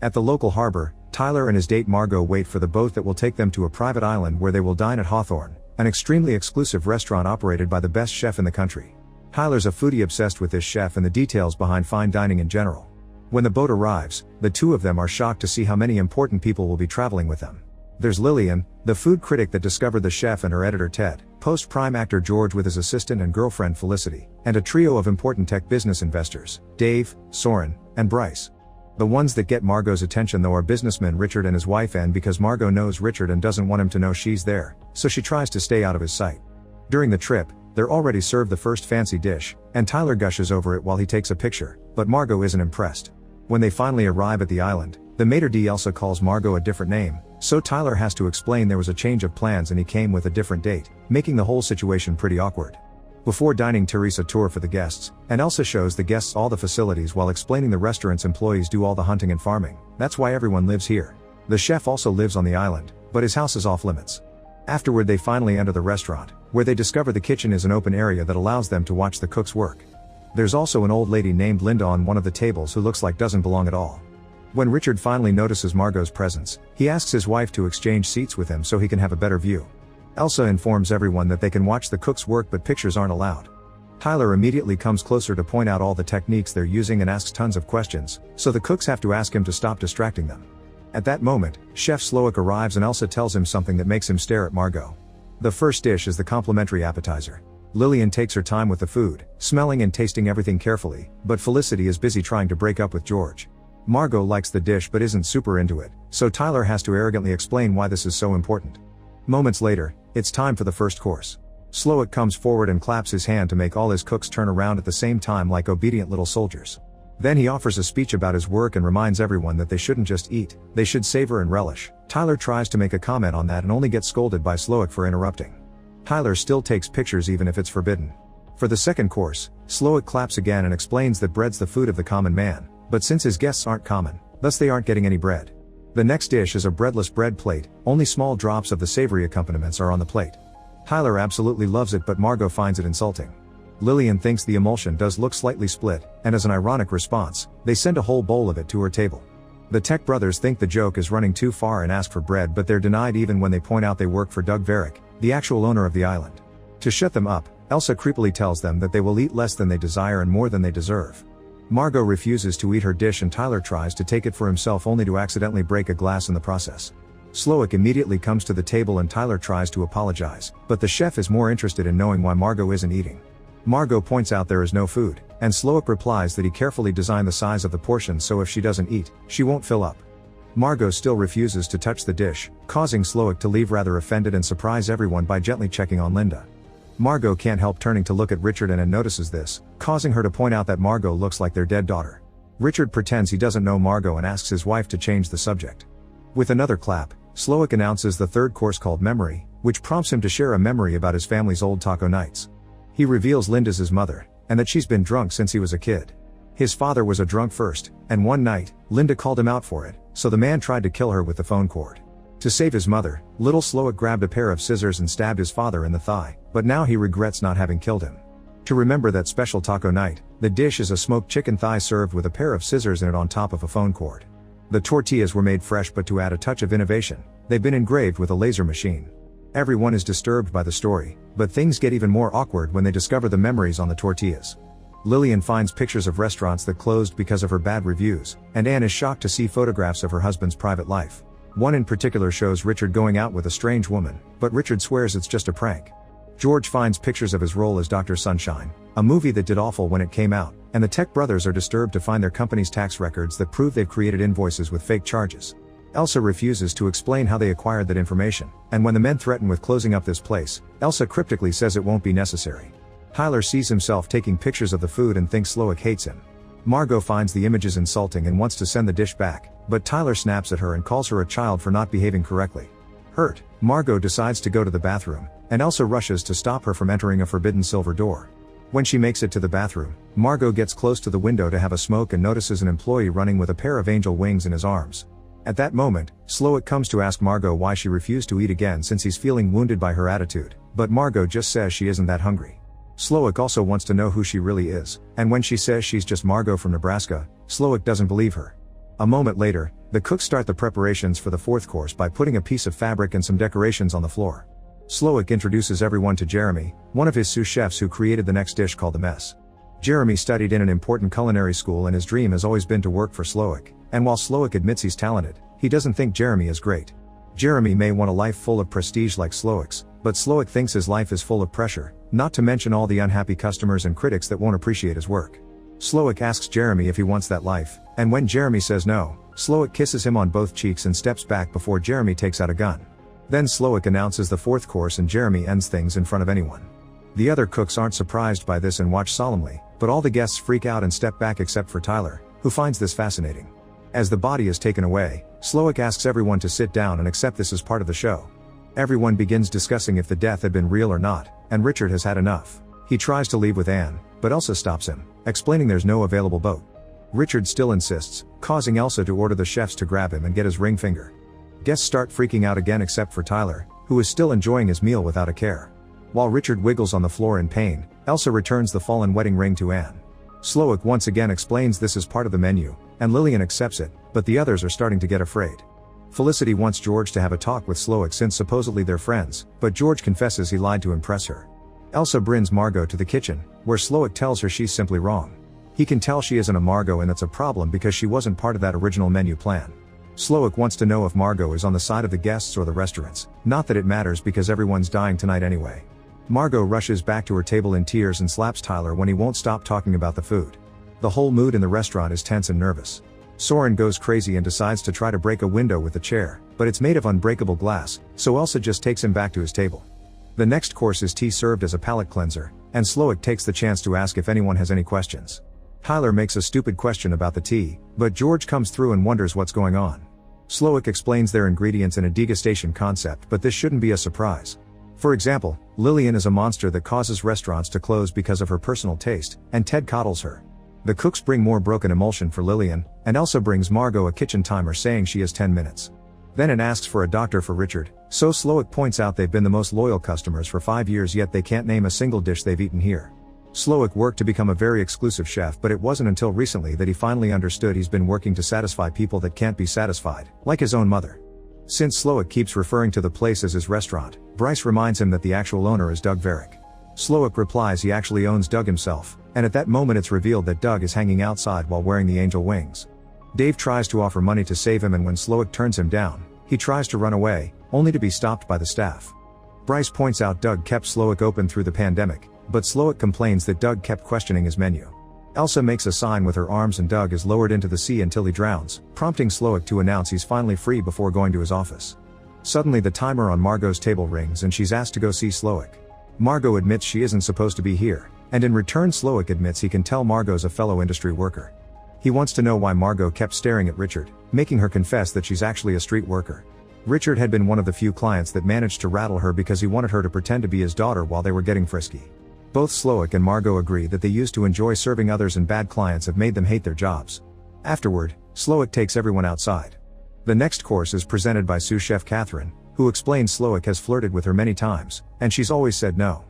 At the local harbor, Tyler and his date Margot wait for the boat that will take them to a private island where they will dine at Hawthorne, an extremely exclusive restaurant operated by the best chef in the country. Tyler's a foodie obsessed with this chef and the details behind fine dining in general. When the boat arrives, the two of them are shocked to see how many important people will be traveling with them. There's Lillian, the food critic that discovered the chef, and her editor Ted, post-prime actor George with his assistant and girlfriend Felicity, and a trio of important tech business investors, Dave, Soren, and Bryce. The ones that get Margot's attention though are businessmen Richard and his wife Anne, because Margot knows Richard and doesn't want him to know she's there, so she tries to stay out of his sight. During the trip, they're already served the first fancy dish, and Tyler gushes over it while he takes a picture, but Margot isn't impressed. When they finally arrive at the island, the maitre d' Elsa calls Margot a different name, so Tyler has to explain there was a change of plans and he came with a different date, making the whole situation pretty awkward. Before dining, Teresa tour for the guests, and Elsa shows the guests all the facilities while explaining the restaurant's employees do all the hunting and farming, that's why everyone lives here. The chef also lives on the island, but his house is off limits. Afterward they finally enter the restaurant, where they discover the kitchen is an open area that allows them to watch the cooks work. There's also an old lady named Linda on one of the tables who looks like doesn't belong at all. When Richard finally notices Margot's presence, he asks his wife to exchange seats with him so he can have a better view. Elsa informs everyone that they can watch the cooks work but pictures aren't allowed. Tyler immediately comes closer to point out all the techniques they're using and asks tons of questions, so the cooks have to ask him to stop distracting them. At that moment, Chef Slowik arrives and Elsa tells him something that makes him stare at Margot. The first dish is the complimentary appetizer. Lillian takes her time with the food, smelling and tasting everything carefully, but Felicity is busy trying to break up with George. Margot likes the dish but isn't super into it, so Tyler has to arrogantly explain why this is so important. Moments later, it's time for the first course. Slowik comes forward and claps his hand to make all his cooks turn around at the same time like obedient little soldiers. Then he offers a speech about his work and reminds everyone that they shouldn't just eat, they should savor and relish. Tyler tries to make a comment on that and only gets scolded by Slowik for interrupting. Tyler still takes pictures even if it's forbidden. For the second course, Slowik claps again and explains that bread's the food of the common man, but since his guests aren't common, thus they aren't getting any bread. The next dish is a breadless bread plate, only small drops of the savory accompaniments are on the plate. Tyler absolutely loves it but Margot finds it insulting. Lillian thinks the emulsion does look slightly split, and as an ironic response, they send a whole bowl of it to her table. The Tech brothers think the joke is running too far and ask for bread but they're denied even when they point out they work for Doug Varick, the actual owner of the island. To shut them up, Elsa creepily tells them that they will eat less than they desire and more than they deserve. Margot refuses to eat her dish and Tyler tries to take it for himself only to accidentally break a glass in the process. Slowik immediately comes to the table and Tyler tries to apologize, but the chef is more interested in knowing why Margot isn't eating. Margot points out there is no food, and Slowik replies that he carefully designed the size of the portion so if she doesn't eat, she won't fill up. Margot still refuses to touch the dish, causing Slowik to leave rather offended and surprise everyone by gently checking on Linda. Margot can't help turning to look at Richard and notices this, causing her to point out that Margot looks like their dead daughter. Richard pretends he doesn't know Margot and asks his wife to change the subject. With another clap, Slowik announces the third course called Memory, which prompts him to share a memory about his family's old taco nights. He reveals Linda's his mother, and that she's been drunk since he was a kid. His father was a drunk first, and one night, Linda called him out for it, so the man tried to kill her with the phone cord. To save his mother, little Slowik grabbed a pair of scissors and stabbed his father in the thigh, but now he regrets not having killed him. To remember that special taco night, the dish is a smoked chicken thigh served with a pair of scissors in it on top of a phone cord. The tortillas were made fresh but to add a touch of innovation, they've been engraved with a laser machine. Everyone is disturbed by the story, but things get even more awkward when they discover the memories on the tortillas. Lillian finds pictures of restaurants that closed because of her bad reviews, and Anne is shocked to see photographs of her husband's private life. One in particular shows Richard going out with a strange woman, but Richard swears it's just a prank. George finds pictures of his role as Dr. Sunshine, a movie that did awful when it came out, and the Tech brothers are disturbed to find their company's tax records that prove they've created invoices with fake charges. Elsa refuses to explain how they acquired that information, and when the men threaten with closing up this place, Elsa cryptically says it won't be necessary. Tyler sees himself taking pictures of the food and thinks Slowik hates him. Margot finds the images insulting and wants to send the dish back, but Tyler snaps at her and calls her a child for not behaving correctly. Hurt, Margot decides to go to the bathroom, and Elsa rushes to stop her from entering a forbidden silver door. When she makes it to the bathroom, Margot gets close to the window to have a smoke and notices an employee running with a pair of angel wings in his arms. At that moment, Slowik comes to ask Margot why she refused to eat again since he's feeling wounded by her attitude, but Margot just says she isn't that hungry. Slowik also wants to know who she really is, and when she says she's just Margot from Nebraska, Slowik doesn't believe her. A moment later, The cooks start the preparations for the fourth course by putting a piece of fabric and some decorations on the floor. Slowik introduces everyone to Jeremy, one of his sous chefs who created the next dish called the mess. Jeremy studied in an important culinary school and his dream has always been to work for Slowik, and while Slowik admits he's talented, he doesn't think Jeremy is great. Jeremy may want a life full of prestige like Slowik's, but Slowik thinks his life is full of pressure, not to mention all the unhappy customers and critics that won't appreciate his work. Slowik asks Jeremy if he wants that life, and when Jeremy says no, Slowik kisses him on both cheeks and steps back before Jeremy takes out a gun. Then Slowik announces the fourth course and Jeremy ends things in front of anyone. The other cooks aren't surprised by this and watch solemnly, but all the guests freak out and step back except for Tyler, who finds this fascinating. As the body is taken away, Slowik asks everyone to sit down and accept this as part of the show. Everyone begins discussing if the death had been real or not, and Richard has had enough. He tries to leave with Anne, but Elsa stops him, explaining there's no available boat. Richard still insists, causing Elsa to order the chefs to grab him and get his ring finger. Guests start freaking out again except for Tyler, who is still enjoying his meal without a care. While Richard wiggles on the floor in pain, Elsa returns the fallen wedding ring to Anne. Slowik once again explains this is part of the menu, and Lillian accepts it, but the others are starting to get afraid. Felicity wants George to have a talk with Slowik since supposedly they're friends, but George confesses he lied to impress her. Elsa brings Margot to the kitchen, where Slowik tells her she's simply wrong. He can tell she isn't a Margot and that's a problem because she wasn't part of that original menu plan. Slowik wants to know if Margot is on the side of the guests or the restaurants, not that it matters because everyone's dying tonight anyway. Margot rushes back to her table in tears and slaps Tyler when he won't stop talking about the food. The whole mood in the restaurant is tense and nervous. Soren goes crazy and decides to try to break a window with the chair, but it's made of unbreakable glass, so Elsa just takes him back to his table. The next course is tea served as a palate cleanser, and Slowik takes the chance to ask if anyone has any questions. Tyler makes a stupid question about the tea, but George comes through and wonders what's going on. Slowik explains their ingredients in a degustation concept, but this shouldn't be a surprise. For example, Lillian is a monster that causes restaurants to close because of her personal taste, and Ted coddles her. The cooks bring more broken emulsion for Lillian, and Elsa brings Margot a kitchen timer saying she has 10 minutes. Then it asks for a doctor for Richard, so Slowik points out they've been the most loyal customers for 5 years yet they can't name a single dish they've eaten here. Slowik worked to become a very exclusive chef, but it wasn't until recently that he finally understood he's been working to satisfy people that can't be satisfied, like his own mother. Since Slowik keeps referring to the place as his restaurant, Bryce reminds him that the actual owner is Doug Varick. Slowik replies he actually owns Doug himself, and at that moment it's revealed that Doug is hanging outside while wearing the angel wings. Dave tries to offer money to save him, and when Slowik turns him down, he tries to run away, only to be stopped by the staff. Bryce points out Doug kept Slowik open through the pandemic, but Slowik complains that Doug kept questioning his menu. Elsa makes a sign with her arms and Doug is lowered into the sea until he drowns, prompting Slowik to announce he's finally free before going to his office. Suddenly the timer on Margot's table rings and she's asked to go see Slowik. Margot admits she isn't supposed to be here, and in return Slowik admits he can tell Margot's a fellow industry worker. He wants to know why Margot kept staring at Richard, making her confess that she's actually a street worker. Richard had been one of the few clients that managed to rattle her because he wanted her to pretend to be his daughter while they were getting frisky. Both Slowik and Margot agree that they used to enjoy serving others and bad clients have made them hate their jobs. Afterward, Slowik takes everyone outside. The next course is presented by sous chef Catherine, who explains Slowik has flirted with her many times, and she's always said no.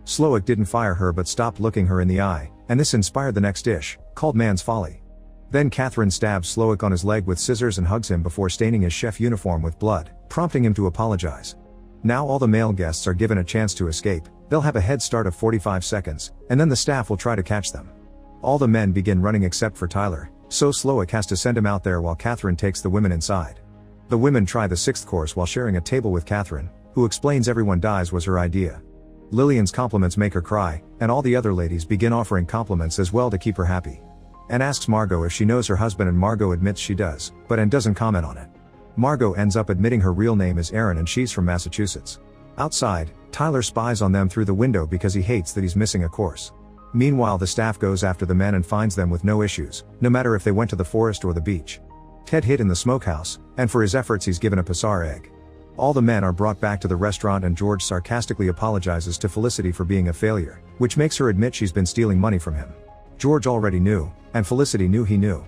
Slowik didn't fire her but stopped looking her in the eye, and this inspired the next dish, called Man's Folly. Then Catherine stabs Slowik on his leg with scissors and hugs him before staining his chef uniform with blood, prompting him to apologize. Now all the male guests are given a chance to escape. They'll have a head start of 45 seconds, and then the staff will try to catch them. All the men begin running except for Tyler, so Slowik has to send him out there while Catherine takes the women inside. The women try the sixth course while sharing a table with Catherine, who explains everyone dies was her idea. Lillian's compliments make her cry, and all the other ladies begin offering compliments as well to keep her happy. Anne asks Margot if she knows her husband and Margot admits she does, but Anne doesn't comment on it. Margot ends up admitting her real name is Erin and she's from Massachusetts. Outside, Tyler spies on them through the window because he hates that he's missing a course. Meanwhile the staff goes after the men and finds them with no issues, no matter if they went to the forest or the beach. Ted hid in the smokehouse, and for his efforts he's given a Passar egg. All the men are brought back to the restaurant and George sarcastically apologizes to Felicity for being a failure, which makes her admit she's been stealing money from him. George already knew, and Felicity knew he knew.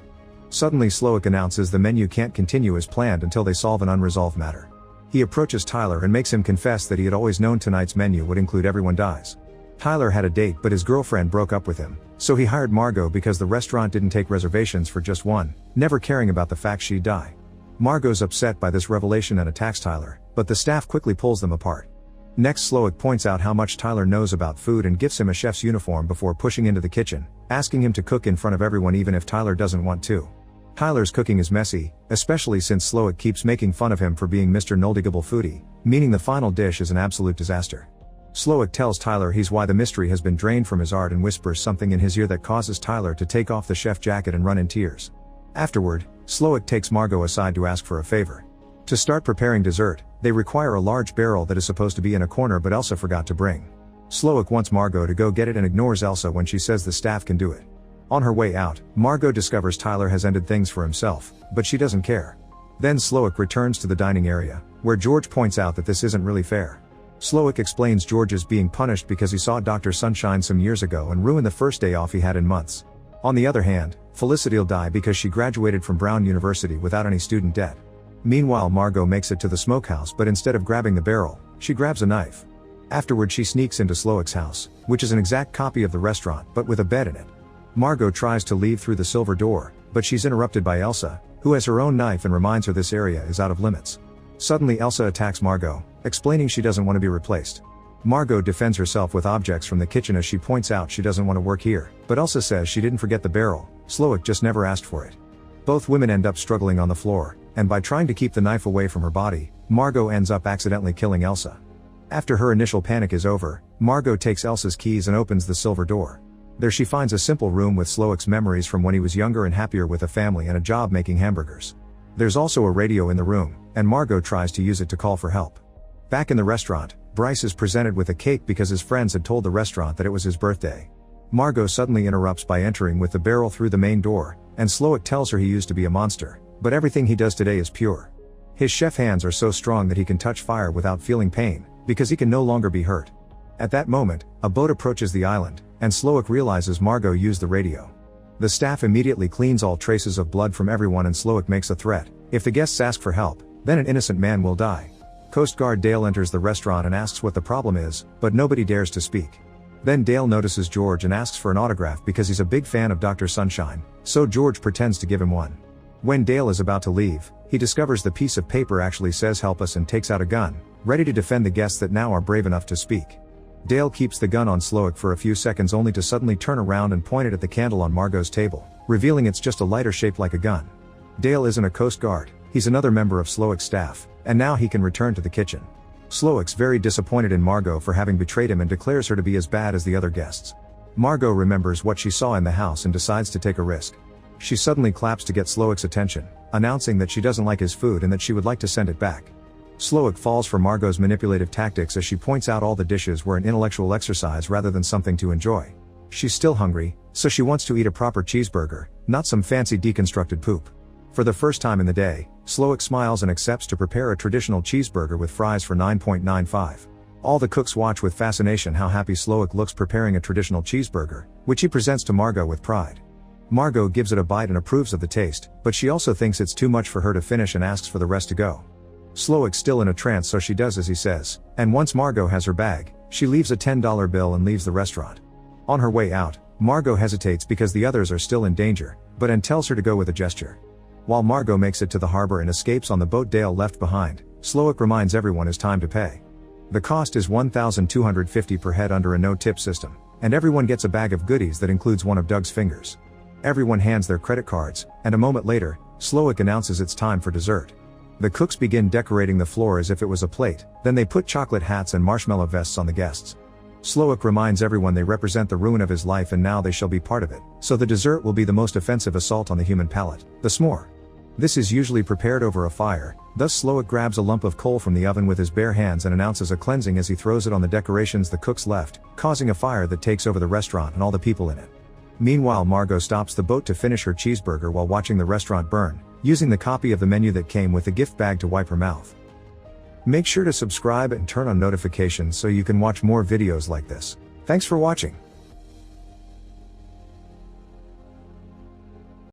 Suddenly Slowik announces the menu can't continue as planned until they solve an unresolved matter. He approaches Tyler and makes him confess that he had always known tonight's menu would include everyone dies. Tyler had a date but his girlfriend broke up with him, so he hired Margot because the restaurant didn't take reservations for just one, never caring about the fact she'd die. Margot's upset by this revelation and attacks Tyler, but the staff quickly pulls them apart. Next, Slowik points out how much Tyler knows about food and gifts him a chef's uniform before pushing into the kitchen, asking him to cook in front of everyone even if Tyler doesn't want to. Tyler's cooking is messy, especially since Slowik keeps making fun of him for being Mr. Nuldigable Foodie, meaning the final dish is an absolute disaster. Slowik tells Tyler he's why the mystery has been drained from his art and whispers something in his ear that causes Tyler to take off the chef jacket and run in tears. Afterward, Slowik takes Margot aside to ask for a favor. To start preparing dessert, they require a large barrel that is supposed to be in a corner but Elsa forgot to bring. Slowik wants Margot to go get it and ignores Elsa when she says the staff can do it. On her way out, Margot discovers Tyler has ended things for himself, but she doesn't care. Then Slowik returns to the dining area, where George points out that this isn't really fair. Slowik explains George is being punished because he saw Dr. Sunshine some years ago and ruined the first day off he had in months. On the other hand, Felicity'll die because she graduated from Brown University without any student debt. Meanwhile, Margot makes it to the smokehouse, but instead of grabbing the barrel, she grabs a knife. Afterward, she sneaks into Slowik's house, which is an exact copy of the restaurant but with a bed in it. Margot tries to leave through the silver door, but she's interrupted by Elsa, who has her own knife and reminds her this area is out of limits. Suddenly Elsa attacks Margot, explaining she doesn't want to be replaced. Margot defends herself with objects from the kitchen as she points out she doesn't want to work here, but Elsa says she didn't forget the barrel, Slowik just never asked for it. Both women end up struggling on the floor, and by trying to keep the knife away from her body, Margot ends up accidentally killing Elsa. After her initial panic is over, Margot takes Elsa's keys and opens the silver door. There she finds a simple room with Slowik's memories from when he was younger and happier with a family and a job making hamburgers. There's also a radio in the room, and Margot tries to use it to call for help. Back in the restaurant, Bryce is presented with a cake because his friends had told the restaurant that it was his birthday. Margot suddenly interrupts by entering with the barrel through the main door, and Slowik tells her he used to be a monster, but everything he does today is pure. His chef hands are so strong that he can touch fire without feeling pain, because he can no longer be hurt. At that moment, a boat approaches the island, and Slowik realizes Margot used the radio. The staff immediately cleans all traces of blood from everyone and Slowik makes a threat: if the guests ask for help, then an innocent man will die. Coast Guard Dale enters the restaurant and asks what the problem is, but nobody dares to speak. Then Dale notices George and asks for an autograph because he's a big fan of Dr. Sunshine, so George pretends to give him one. When Dale is about to leave, he discovers the piece of paper actually says "help us" and takes out a gun, ready to defend the guests that now are brave enough to speak. Dale keeps the gun on Slowik for a few seconds only to suddenly turn around and point it at the candle on Margot's table, revealing it's just a lighter shaped like a gun. Dale isn't a Coast Guard, he's another member of Slowik's staff, and now he can return to the kitchen. Slowik's very disappointed in Margot for having betrayed him and declares her to be as bad as the other guests. Margot remembers what she saw in the house and decides to take a risk. She suddenly claps to get Slowik's attention, announcing that she doesn't like his food and that she would like to send it back. Slowik falls for Margot's manipulative tactics as she points out all the dishes were an intellectual exercise rather than something to enjoy. She's still hungry, so she wants to eat a proper cheeseburger, not some fancy deconstructed poop. For the first time in the day, Slowik smiles and accepts to prepare a traditional cheeseburger with fries for $9.95. All the cooks watch with fascination how happy Slowik looks preparing a traditional cheeseburger, which he presents to Margot with pride. Margot gives it a bite and approves of the taste, but she also thinks it's too much for her to finish and asks for the rest to go. Slowik's still in a trance, so she does as he says, and once Margot has her bag, she leaves a $10 bill and leaves the restaurant. On her way out, Margot hesitates because the others are still in danger, but Anne tells her to go with a gesture. While Margot makes it to the harbor and escapes on the boat Dale left behind, Slowik reminds everyone it's time to pay. The cost is $1,250 per head under a no-tip system, and everyone gets a bag of goodies that includes one of Doug's fingers. Everyone hands their credit cards, and a moment later, Slowik announces it's time for dessert. The cooks begin decorating the floor as if it was a plate, then they put chocolate hats and marshmallow vests on the guests. Slowik reminds everyone they represent the ruin of his life and now they shall be part of it, so the dessert will be the most offensive assault on the human palate, the s'more. This is usually prepared over a fire, thus Slowik grabs a lump of coal from the oven with his bare hands and announces a cleansing as he throws it on the decorations the cooks left, causing a fire that takes over the restaurant and all the people in it. Meanwhile, Margot stops the boat to finish her cheeseburger while watching the restaurant burn, using the copy of the menu that came with the gift bag to wipe her mouth. Make sure to subscribe and turn on notifications so you can watch more videos like this. Thanks for watching.